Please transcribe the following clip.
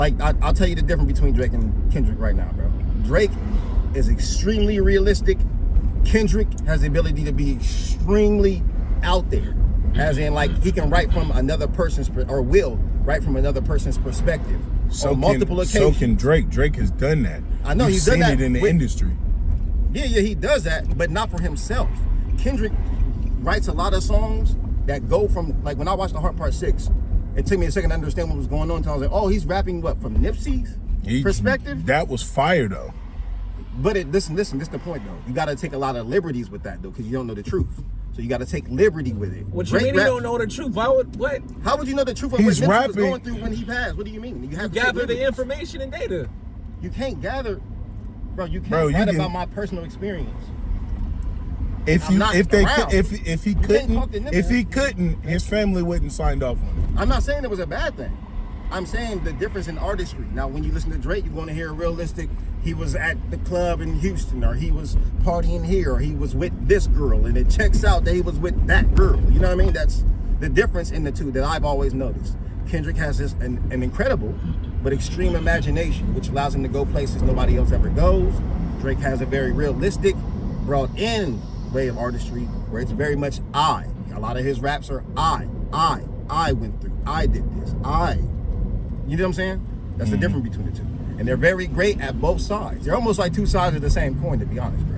Like, I'll tell you the difference between Drake and Kendrick right now, bro. Drake is extremely realistic. Kendrick has the ability to be extremely out there. As in, like, he can write from another person's, or will write from another person's perspective. So on multiple occasions. So can Drake. Drake has done that. I know he's seen done that it in the industry. Yeah, he does that, but not for himself. Kendrick writes a lot of songs that go from, like, when I watched The Heart Part 6, it took me a second to understand what was going on until I was like, oh, he's rapping what, from Nipsey's perspective? That was fire, though. But listen, this is the point, though. You got to take a lot of liberties with that, though, because you don't know the truth. So you got to take liberty with it. What you mean you don't know the truth? Why would, what? How would you know the truth of what He's Nipsey was rapping. going through when he passed? What do you mean? You have to Gather take the liberties. information and data. You can't gather, bro. You can't Bro, you write can- about my personal experience. If I'm not around. if he You can't talk to couldn't, Nipsey. if he couldn't, his family wouldn't signed off on it. I'm not saying it was a bad thing. I'm saying the difference in artistry. Now, when you listen to Drake, you're going to hear realistic. He was at the club in Houston, or he was partying here, or he was with this girl, and it checks out that he was with that girl. You know what I mean? That's the difference in the two that I've always noticed. Kendrick has this an incredible but extreme imagination, which allows him to go places nobody else ever goes. Drake has a very realistic, brought in way of artistry where it's very much I. A lot of his raps are I went through, I did this, you know what I'm saying? That's the difference between the two. And they're very great at both sides. They're almost like two sides of the same coin, to be honest, bro.